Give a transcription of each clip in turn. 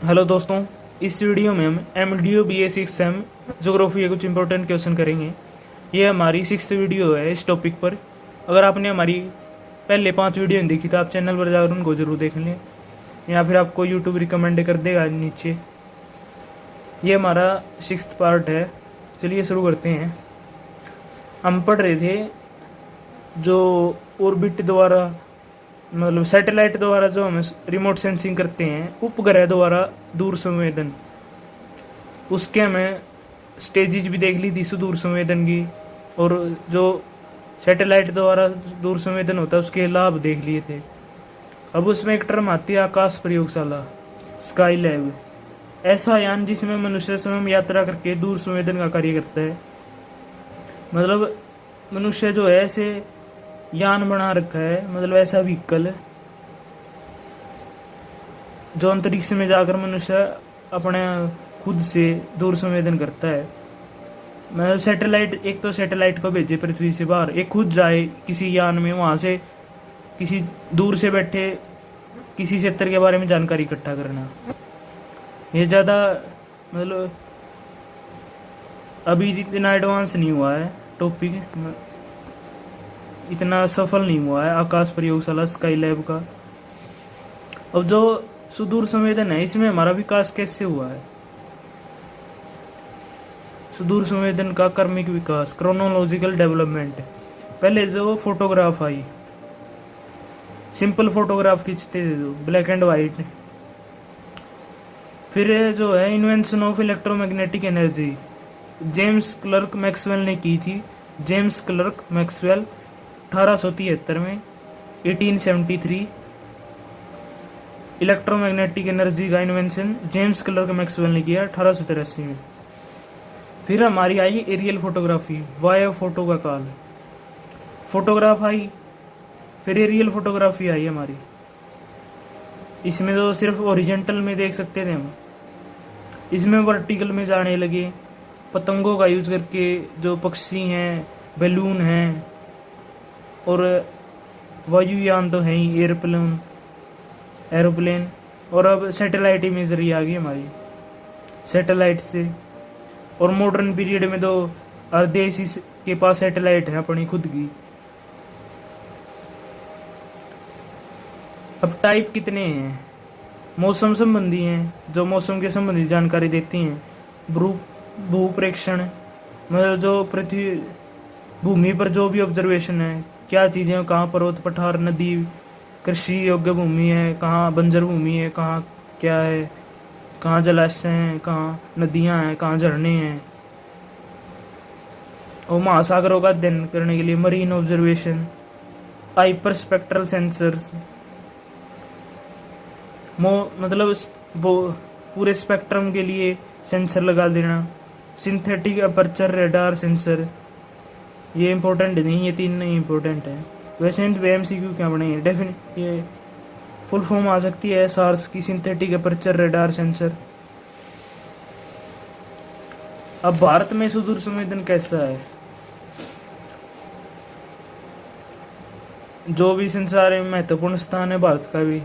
Hello दोस्तों, इस video में हम MDO BA6 ज्योग्राफी के कुछ इंपॉर्टेंट क्वेश्चन करेंगे। ये हमारी 6th वीडियो है इस टॉपिक पर। अगर आपने हमारी पहले 5 वीडियो नहीं देखी तो आप चैनल पर जाकर उनको ज़रूर देख लें, या फिर आपको यूट्यूब रिकमेंड कर देगा नीचे। ये हमारा 6th पार्ट है। चलिए शुरू करते हैं। हम पढ़ रहे थे जो ऑर्बिट द्वारा मतलब सैटेलाइट द्वारा जो हम रिमोट सेंसिंग करते हैं, उपग्रह द्वारा दूर संवेदन, उसके हमें स्टेजेज भी देख ली थी सुदूर संवेदन की, और जो सैटेलाइट द्वारा दूर संवेदन होता है उसके लाभ देख लिए थे। अब उसमें एक टर्म आती है आकाश प्रयोगशाला, स्काई लैब। ऐसा यान जिसमें मनुष्य स्वयं यात्रा करके दूर संवेदन का कार्य करता है। मतलब मनुष्य जो है ऐसे यान बना रखा है, मतलब ऐसा व्हीकल जो अंतरिक्ष में जाकर मनुष्य अपने खुद से दूर संवेदन करता है। मतलब सैटेलाइट, एक तो सैटेलाइट को भेजे पृथ्वी से बाहर, एक खुद जाए किसी यान में, वहाँ से किसी दूर से बैठे किसी क्षेत्र के बारे में जानकारी इकट्ठा करना। ये ज़्यादा मतलब अभी इतना एडवांस नहीं हुआ है टॉपिक, इतना सफल नहीं हुआ है आकाश प्रयोगशाला स्काई लैब का। अब जो सुदूर संवेदन है, इसमें हमारा विकास कैसे हुआ है? सुदूर संवेदन का क्रमिक विकास, क्रोनोलॉजिकल डेवलपमेंट। पहले जो फोटोग्राफ आई, सिंपल फोटोग्राफ खींचते थे जो ब्लैक एंड वाइट। फिर जो है invention of electromagnetic energy, James clerk Maxwell ने की थी। जेम्स क्लर्क मैक्सवेल 1873 में 1873 इलेक्ट्रोमैग्नेटिक एनर्जी का इन्वेंशन जेम्स क्लर्क मैक्सवेल ने किया 1883 में। फिर हमारी आई एरियल फोटोग्राफी, वायु फोटो का काल। फोटोग्राफ आई, फिर एरियल फोटोग्राफी आई हमारी। इसमें तो सिर्फ ओरिजेंटल में देख सकते थे हम, इसमें वर्टिकल में जाने लगे। पतंगों का यूज करके जो पक्षी हैं, बैलून हैं, और वायुयान तो है ही, एरोप्लेन। और अब सैटेलाइट इमेजरी आ गई हमारी सैटेलाइट से। और मॉडर्न पीरियड में तो हर देश के पास सैटेलाइट है अपनी खुद की। अब टाइप कितने हैं? मौसम संबंधी हैं, जो मौसम के संबंधी जानकारी देती हैं। भूप्रेक्षण, मतलब जो पृथ्वी भूमि पर जो भी ऑब्जर्वेशन है, क्या चीज़ें, कहाँ पर्वत पठार नदी कृषि योग्य भूमि है, कहाँ बंजर भूमि है, कहाँ क्या है, कहाँ जलाशय हैं, कहाँ नदियाँ हैं, कहाँ झरने हैं। और महासागरों का अध्ययन करने के लिए marine observation. Hyper spectral sensors, मतलब वो पूरे स्पेक्ट्रम के लिए सेंसर लगा देना। सिंथेटिक अपर्चर रेडार सेंसर, ये इंपॉर्टेंट नहीं, ये 3 नहीं इंपॉर्टेंट है। वैसे इन MCQ क्या बनेंगे, डेफिनेट ये फुल फॉर्म आ सकती है सार्स की, सिंथेटिक अपर्चर रेडार सेंसर। अब भारत में सुदूर संवेदन कैसा है? जो भी संसार में महत्वपूर्ण स्थान है भारत का भी।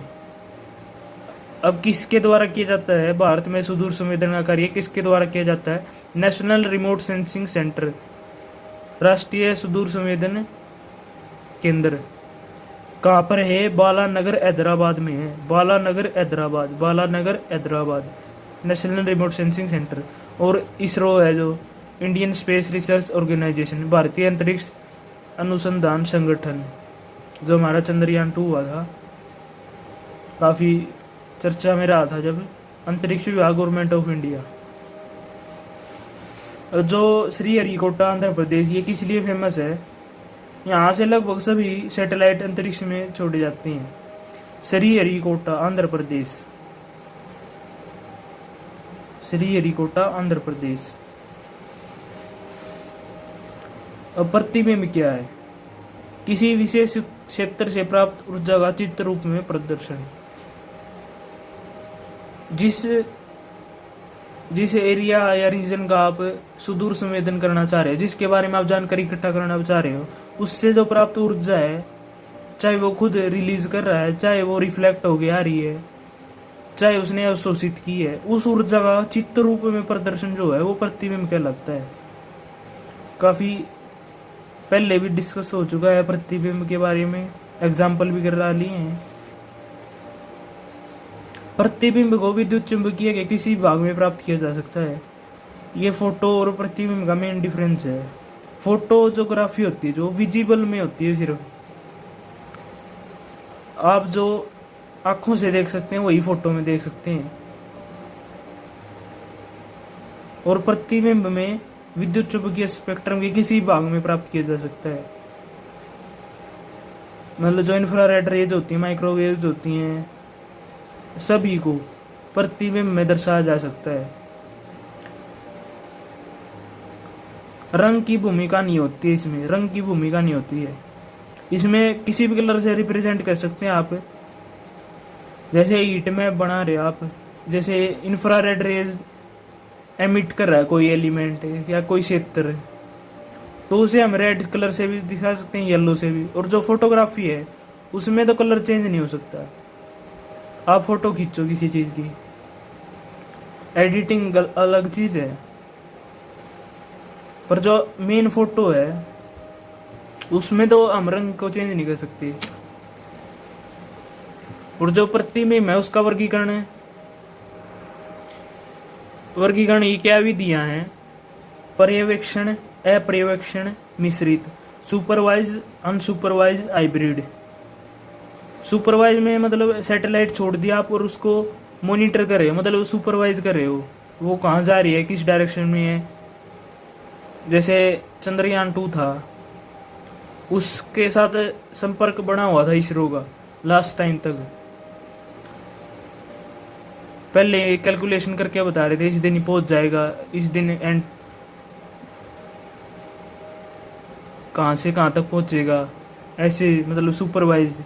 अब किसके द्वारा किया जाता है भारत में सुदूर संवेदन का कार्य? किसके द्वारा किया जाता है? नेशनल रिमोट सेंसिंग सेंटर, राष्ट्रीय सुदूर संवेदन केंद्र। कहाँ पर है? बालानगर हैदराबाद में है। Balanagar Hyderabad national remote sensing centre. और इसरो है जो इंडियन स्पेस रिसर्च ऑर्गेनाइजेशन, भारतीय अंतरिक्ष अनुसंधान संगठन, जो हमारा चंद्रयान 2 हुआ था, काफ़ी चर्चा में रहा था जब। अंतरिक्ष विभाग, गवर्नमेंट ऑफ इंडिया। जो श्रीहरिकोटा आंध्र प्रदेश, ये किस लिए फेमस है? यहाँ से लगभग सभी सैटेलाइट अंतरिक्ष में छोड़े जाते हैं। श्रीहरिकोटा आंध्र प्रदेश, श्रीहरिकोटा आंध्र प्रदेश। अब प्रतिबिंब क्या है? किसी विशेष क्षेत्र से प्राप्त ऊर्जा का चित्र रूप में प्रदर्शन। जिस एरिया या रीजन का आप सुदूर संवेदन करना चाह रहे हो, जिसके बारे में आप जानकारी इकट्ठा करना चाह रहे हो, उससे जो प्राप्त ऊर्जा है, चाहे वो खुद रिलीज कर रहा है, चाहे वो रिफ्लेक्ट हो के आ रही है, चाहे उसने अवशोषित की है, उस ऊर्जा का चित्त रूप में प्रदर्शन जो है वो प्रतिबिंब कहलाता है। काफ़ी पहले भी डिस्कस हो चुका है प्रतिबिंब के बारे में, एग्जाम्पल भी करा लिए हैं। प्रतिबिंब को विद्युत चुंबकीय के किसी भाग में प्राप्त किया जा सकता है। ये फोटो और प्रतिबिंब का मेन डिफरेंस है। फोटोग्राफी होती है जो विजिबल में होती है, सिर्फ आप जो आंखों से देख सकते हैं वही फोटो में देख सकते हैं। और प्रतिबिंब में विद्युत चुंबकीय स्पेक्ट्रम के किसी भाग में प्राप्त किया जा सकता है। मतलब जो इंफ्रारेड रेज होती है, माइक्रोवेव्स होती हैं, सभी को प्रतिबिंब में दर्शाया जा सकता है। रंग की भूमिका नहीं होती है इसमें, रंग की भूमिका नहीं होती है इसमें। किसी भी कलर से रिप्रेजेंट कर सकते हैं आप। जैसे हीट मैप बना रहे आप, जैसे इंफ्रारेड रेज एमिट कर रहा है कोई एलिमेंट या कोई क्षेत्र, तो उसे हम रेड कलर से भी दिखा सकते हैं, येलो से भी। और जो फोटोग्राफी है उसमें तो कलर चेंज नहीं हो सकता। आप फोटो खींचो किसी चीज़ की, एडिटिंग अलग चीज़ है, पर जो मेन फोटो है उसमें तो हम रंग को चेंज नहीं कर सकते। और जो प्रतिबिंब है उसका वर्गीकरण ये क्या विधियां हैं? पर्यवेक्षण, अपर्यवेक्षण, मिश्रित, सुपरवाइज, अनसुपरवाइज, हाइब्रिड। सुपरवाइज में मतलब सैटेलाइट छोड़ दिया आप और उसको मॉनिटर कर रहे हो, मतलब सुपरवाइज कर रहे हो, वो कहाँ जा रही है, किस डायरेक्शन में है। जैसे चंद्रयान 2 था, उसके साथ संपर्क बना हुआ था इसरो का लास्ट टाइम तक। पहले कैलकुलेशन करके बता रहे थे इस दिन ही पहुंच जाएगा, इस दिन एंड कहाँ से कहाँ तक पहुंचेगा, ऐसे मतलब सुपरवाइज।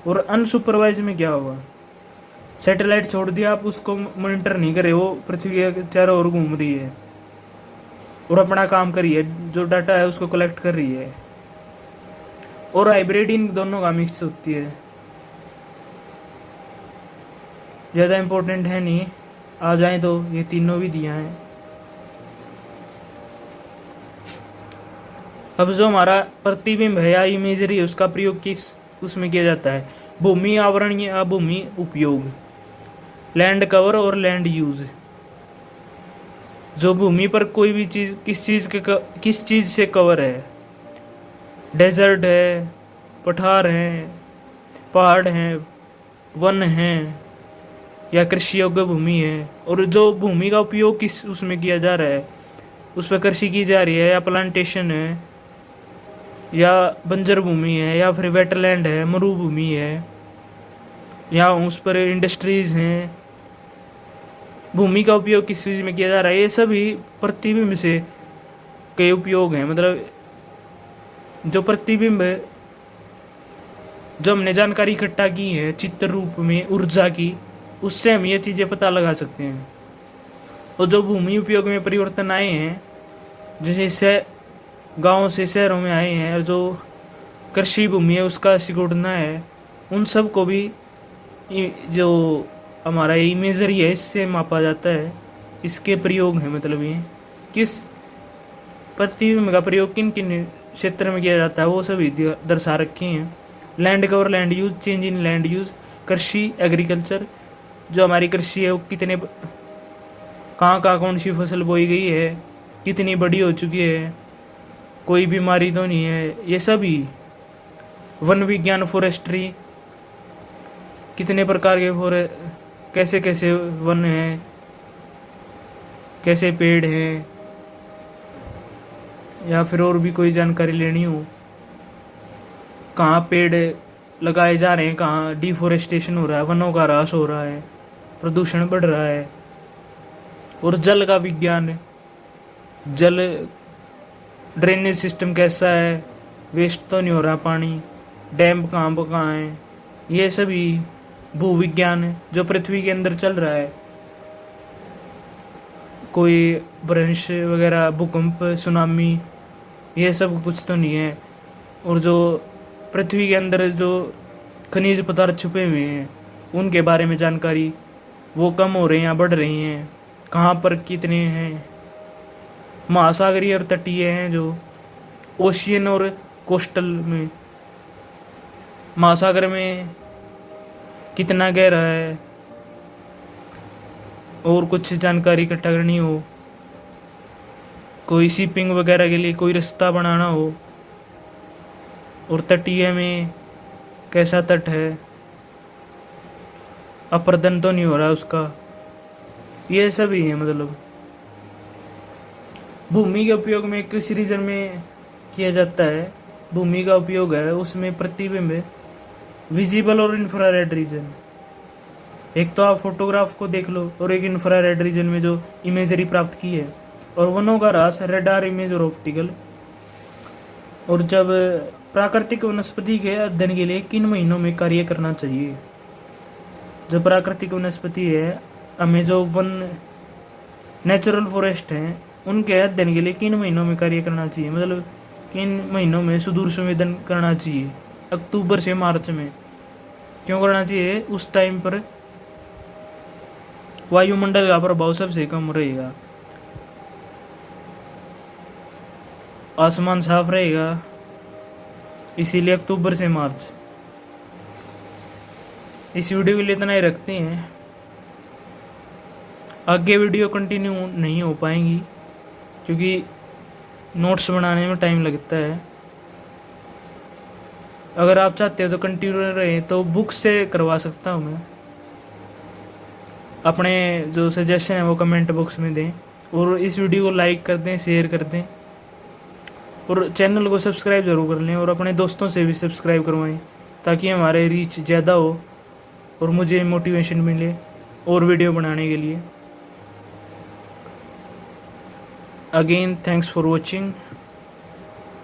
और अनसुपरवाइज में क्या होगा? सैटेलाइट छोड़ दिया आप, उसको मॉनिटर नहीं करे, वो पृथ्वी के चारों ओर घूम रही है और अपना काम कर रही है, जो डाटा है उसको कलेक्ट कर रही है। और हाइब्रिड इन दोनों का मिक्स होती है। ज़्यादा इम्पोर्टेंट है नहीं, आ जाए तो ये तीनों विधियाँ हैं। अब जो हमारा प्रतिबिंब है या इमेजरी है उसका प्रयोग किस उसमें किया जाता है? भूमि आवरण या भूमि उपयोग, लैंड कवर और लैंड यूज। जो भूमि पर कोई भी चीज़ किस चीज़ से कवर है, डेजर्ट है, पठार है, पहाड़ हैं, वन हैं, या कृषि योग्य भूमि है। और जो भूमि का उपयोग किस उसमें किया जा रहा है, उस पर कृषि की जा रही है, या प्लांटेशन है, या बंजर भूमि है, या फिर वेटलैंड है, मरुभूमि है, या उस पर इंडस्ट्रीज हैं। भूमि का उपयोग किस चीज़ में किया जा रहा है, ये सभी प्रतिबिंब से के उपयोग हैं। मतलब जो प्रतिबिंब है, जो हमने जानकारी इकट्ठा की है चित्र रूप में ऊर्जा की, उससे हम ये चीज़ें पता लगा सकते हैं। और जो भूमि उपयोग में परिवर्तन आए हैं, जैसे गाँव से शहरों में आए हैं, और जो कृषि भूमि है उसका सिकुड़ना है, उन सब को भी जो हमारा इमेजरी है इससे मापा जाता है। इसके प्रयोग है, मतलब ये किस प्रतिबिंब का प्रयोग किन किन क्षेत्र में किया जाता है वो सभी दर्शा रखे हैं। Land cover, land use, change in land use, कृषि, एग्रीकल्चर, जो हमारी कृषि है वो कितने कहाँ कौन सी फसल बोई गई है, कितनी बड़ी हो चुकी है, कोई बीमारी तो नहीं है, ये सभी। वन विज्ञान, फॉरेस्ट्री, कितने प्रकार के कैसे कैसे वन हैं, कैसे पेड़ हैं, या फिर और भी कोई जानकारी लेनी हो, कहाँ पेड़ लगाए जा रहे हैं, कहाँ डिफोरेस्टेशन हो रहा है, वनों का ह्रास हो रहा है, प्रदूषण बढ़ रहा है। और जल का विज्ञान, जल ड्रेनेज सिस्टम कैसा है, वेस्ट तो नहीं हो रहा पानी, डैम कहाँ है, ये सभी भूविज्ञान है जो पृथ्वी के अंदर चल रहा है। कोई भ्रंश वगैरह, भूकंप, सुनामी, ये सब कुछ तो नहीं है। और जो पृथ्वी के अंदर जो खनिज पदार्थ छुपे हुए हैं उनके बारे में जानकारी वो कम हो रहे हैं या बढ़ रही हैं, कहाँ पर कितने हैं। महासागरीय और तटीय हैं जो ओशियन और कोस्टल में, महासागर में कितना गहरा है, और कुछ जानकारी इकट्ठा करनी हो, कोई शिपिंग वगैरह के लिए कोई रास्ता बनाना हो, और तटीय में कैसा तट है, अपर्दन तो नहीं हो रहा उसका, ये सब ही है। मतलब भूमि के उपयोग में किस रीजन में किया जाता है, भूमि का उपयोग है उसमें प्रतिबिंब विजिबल और इंफ्रारेड रीजन। एक तो आप फोटोग्राफ को देख लो और एक इंफ्रारेड रीजन में जो इमेजरी प्राप्त की है, और वनों का ह्रास, रेडार इमेज और ऑप्टिकल। और जब प्राकृतिक वनस्पति के अध्ययन के लिए किन महीनों में कार्य करना चाहिए। जो प्राकृतिक वनस्पति है, हमें जो वन नेचुरल फॉरेस्ट हैं उनके अध्ययन के लिए किन महीनों में कार्य करना चाहिए, मतलब किन महीनों में सुदूर संवेदन करना चाहिए। अक्टूबर से मार्च में क्यों करना चाहिए, उस टाइम पर वायुमंडल का प्रभाव सबसे कम रहेगा, आसमान साफ रहेगा, इसीलिए अक्टूबर से मार्च। इस वीडियो के लिए इतना ही रखते हैं, आगे वीडियो कंटिन्यू नहीं हो पाएंगी क्योंकि नोट्स बनाने में टाइम लगता है। अगर आप चाहते हो तो कंटिन्यू रहे तो बुक से करवा सकता हूँ मैं। अपने जो सजेशन है वो कमेंट बॉक्स में दें, और इस वीडियो को लाइक कर दें, शेयर कर दें, और चैनल को सब्सक्राइब ज़रूर कर लें, और अपने दोस्तों से भी सब्सक्राइब करवाएं ताकि हमारे रीच ज़्यादा हो और मुझे मोटिवेशन मिले और वीडियो बनाने के लिए। Again thanks for watching.